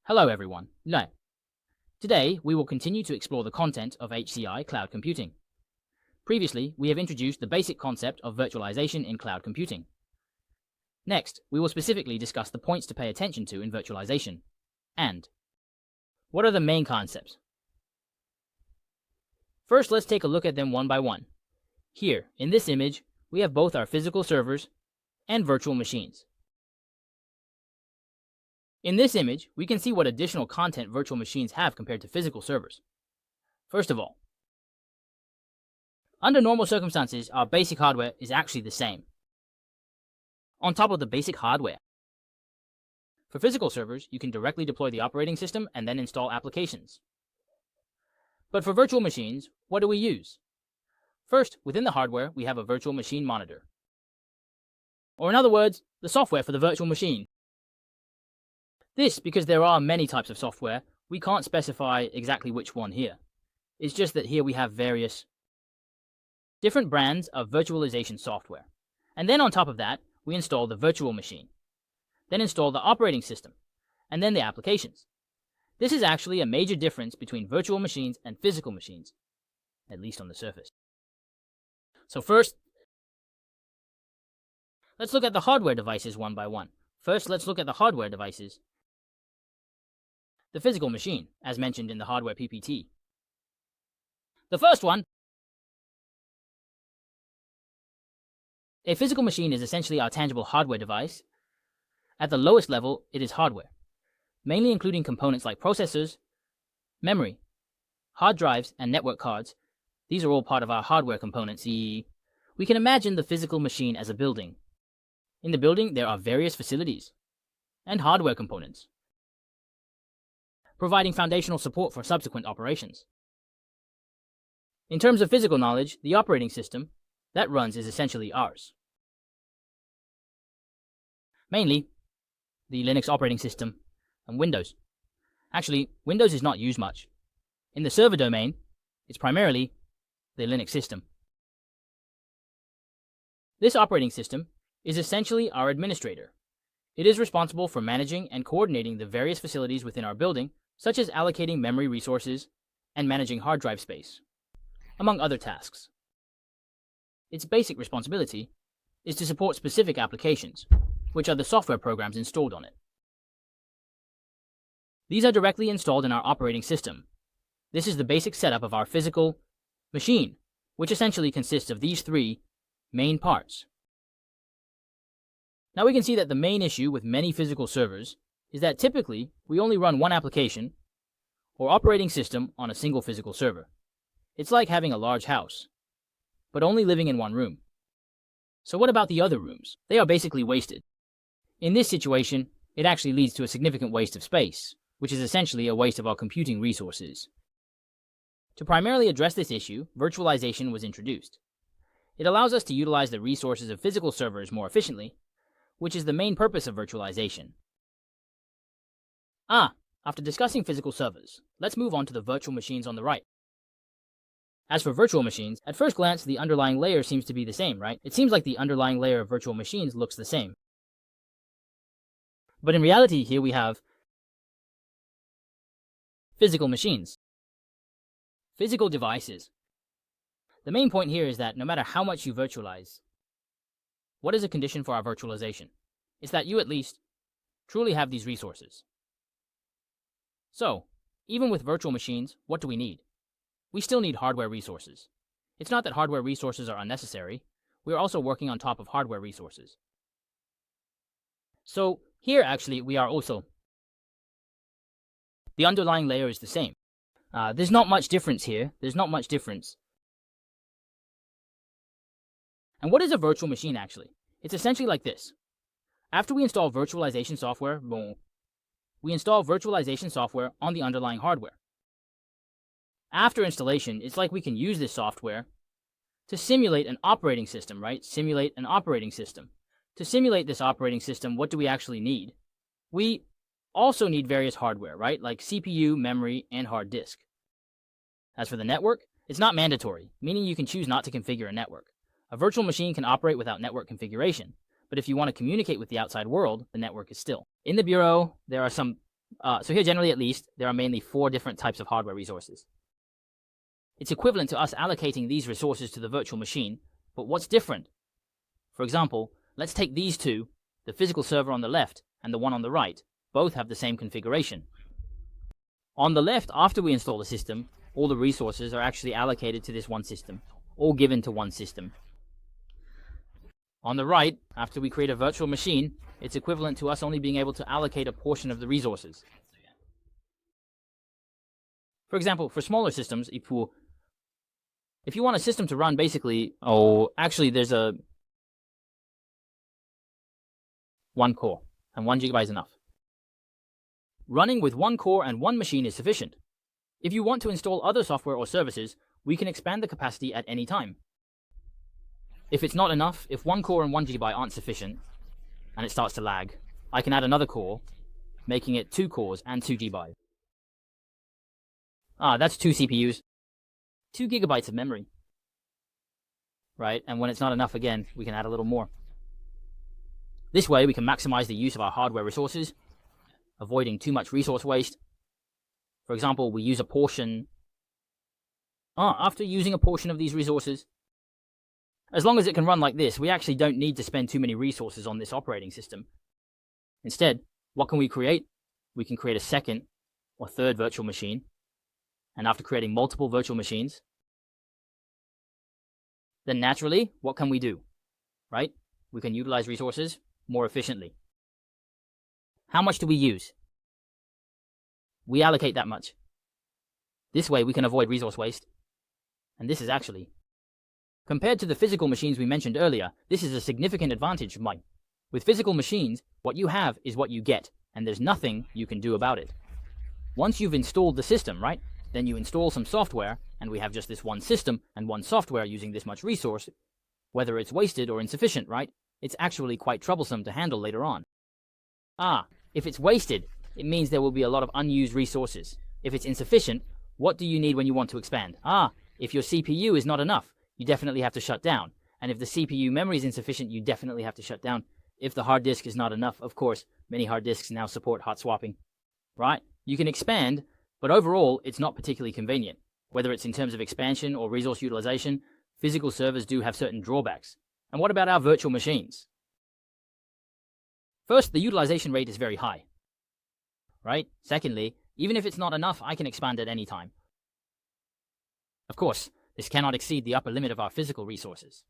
Hello everyone. Today we will continue to explore the content of HCI cloud computing. Previously, we have introduced the basic concept of virtualization in cloud computing. Next, we will specifically discuss the points to pay attention to in virtualization. And what are the main concepts? First, let's take a look at them one by one. Here, in this image, we have both our physical servers and virtual machines. In this image, we can see what additional content virtual machines have compared to physical servers. First of all, under normal circumstances, our basic hardware is actually the same. On top of the basic hardware, for physical servers, you can directly deploy the operating system and then install applications. But for virtual machines, what do we use? First, within the hardware, we have a virtual machine monitor. Or in other words, the software for the virtual machine. This, because there are many types of software, we can't specify exactly which one here. It's just that here we have various different brands of virtualization software. And then on top of that, we install the virtual machine. Then install the operating system, and then the applications. This is actually a major difference between virtual machines and physical machines, at least on the surface. So first, let's look at the hardware devices one by one. First, let's look at the hardware devices. The physical machine, as mentioned in the hardware PPT. The first one, a physical machine is essentially our tangible hardware device. At the lowest level, it is hardware, mainly including components like processors, memory, hard drives, and network cards. These are all part of our hardware components. We can imagine the physical machine as a building. In the building, there are various facilities and hardware components, providing foundational support for subsequent operations. In terms of physical knowledge, the operating system that runs is essentially ours. Mainly, the Linux operating system and Windows. Actually, Windows is not used much. In the server domain, it's primarily the Linux system. This operating system is essentially our administrator. It is responsible for managing and coordinating the various facilities within our building, such as allocating memory resources and managing hard drive space, among other tasks. Its basic responsibility is to support specific applications, which are the software programs installed on it. These are directly installed in our operating system. This is the basic setup of our physical machine, which essentially consists of these three main parts. Now we can see that the main issue with many physical servers is that typically we only run one application or operating system on a single physical server. It's like having a large house, but only living in one room. So what about the other rooms? They are basically wasted. In this situation, it actually leads to a significant waste of space, which is essentially a waste of our computing resources. To primarily address this issue, virtualization was introduced. It allows us to utilize the resources of physical servers more efficiently, which is the main purpose of virtualization. After discussing physical servers, let's move on to the virtual machines on the right. As for virtual machines, at first glance, the underlying layer seems to be the same, right? It seems like the underlying layer of virtual machines looks the same. But in reality, here we have physical machines, physical devices. The main point here is that no matter how much you virtualize, what is a condition for our virtualization? It's that you at least truly have these resources. So, even with virtual machines, what do we need? We still need hardware resources. It's not that hardware resources are unnecessary. We are also working on top of hardware resources. So, here actually we are also. The underlying layer is the same. There's not much difference here. There's not much difference. And what is a virtual machine actually? It's essentially like this. After we install virtualization software, we install virtualization software on the underlying hardware. After installation, it's like we can use this software to simulate an operating system, right? Simulate an operating system. To simulate this operating system, what do we actually need? We also need various hardware, right? Like CPU, memory, and hard disk. As for the network, it's not mandatory, meaning you can choose not to configure a network. A virtual machine can operate without network configuration, but if you want to communicate with the outside world, the network is still. In the bureau, there are some So here, generally at least, there are mainly 4 different types of hardware resources. It's equivalent to us allocating these resources to the virtual machine, but what's different? For example, let's take these two, the physical server on the left and the one on the right. Both have the same configuration. On the left, after we install the system, all the resources are actually allocated to this one system, all given to one system. On the right, after we create a virtual machine, it's equivalent to us only being able to allocate a portion of the resources. For example, for smaller systems, if you want a system to run basically, there's a 1 core, and 1 GB is enough. Running with 1 core and 1 machine is sufficient. If you want to install other software or services, we can expand the capacity at any time. If it's not enough, if 1 core and 1 GB aren't sufficient, and it starts to lag, I can add another core, making it 2 cores and 2 GB. That's 2 CPUs, 2 GB of memory. Right, and when it's not enough again, we can add a little more. This way, we can maximize the use of our hardware resources, avoiding too much resource waste. For example, we use a portion. After using a portion of these resources, as long as it can run like this, we actually don't need to spend too many resources on this operating system. Instead, what can we create? We can create a second or third virtual machine. And after creating multiple virtual machines, then naturally, what can we do? Right? We can utilize resources more efficiently. How much do we use? We allocate that much. This way we can avoid resource waste. And this is actually, compared to the physical machines we mentioned earlier, this is a significant advantage of mine. With physical machines, what you have is what you get, and there's nothing you can do about it. Once you've installed the system, right? Then you install some software, and we have just this one system and one software using this much resource. Whether it's wasted or insufficient, right? It's actually quite troublesome to handle later on. If it's wasted, it means there will be a lot of unused resources. If it's insufficient, what do you need when you want to expand? If your CPU is not enough, you definitely have to shut down. And if the CPU memory is insufficient, you definitely have to shut down. If the hard disk is not enough, of course, many hard disks now support hot swapping. Right? You can expand, but overall, it's not particularly convenient. Whether it's in terms of expansion or resource utilization, physical servers do have certain drawbacks. And what about our virtual machines? First, the utilization rate is very high. Right? Secondly, even if it's not enough, I can expand at any time. Of course, this cannot exceed the upper limit of our physical resources.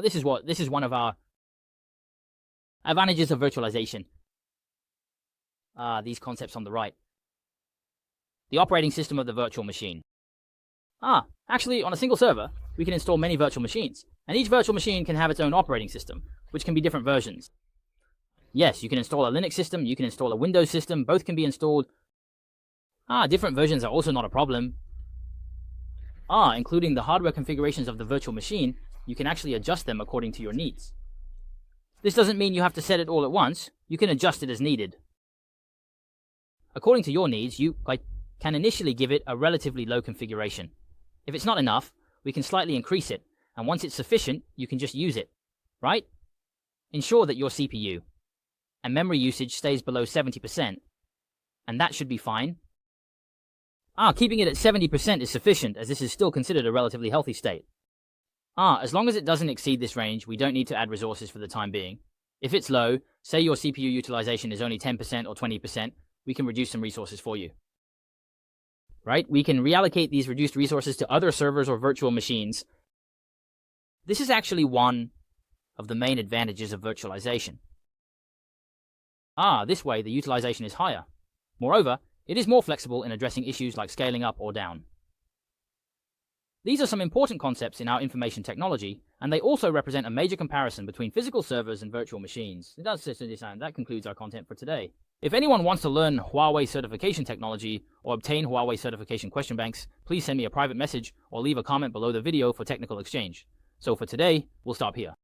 This is one of our advantages of virtualization. These concepts on the right. The operating system of the virtual machine. Actually, on a single server, we can install many virtual machines, and each virtual machine can have its own operating system, which can be different versions. Yes, you can install a Linux system, you can install a Windows system, both can be installed. Different versions are also not a problem. Including the hardware configurations of the virtual machine, you can actually adjust them according to your needs. This doesn't mean you have to set it all at once, you can adjust it as needed. According to your needs, you can initially give it a relatively low configuration. If it's not enough, we can slightly increase it, and once it's sufficient, you can just use it, right? Ensure that your CPU and memory usage stays below 70%, and that should be fine. Keeping it at 70% is sufficient, as this is still considered a relatively healthy state. As long as it doesn't exceed this range, we don't need to add resources for the time being. If it's low, say your CPU utilization is only 10% or 20%, we can reduce some resources for you. Right? We can reallocate these reduced resources to other servers or virtual machines. This is actually one of the main advantages of virtualization. This way the utilization is higher. Moreover, it is more flexible in addressing issues like scaling up or down. These are some important concepts in our information technology, and they also represent a major comparison between physical servers and virtual machines. That concludes our content for today. If anyone wants to learn Huawei certification technology or obtain Huawei certification question banks, please send me a private message or leave a comment below the video for technical exchange. So for today, we'll stop here.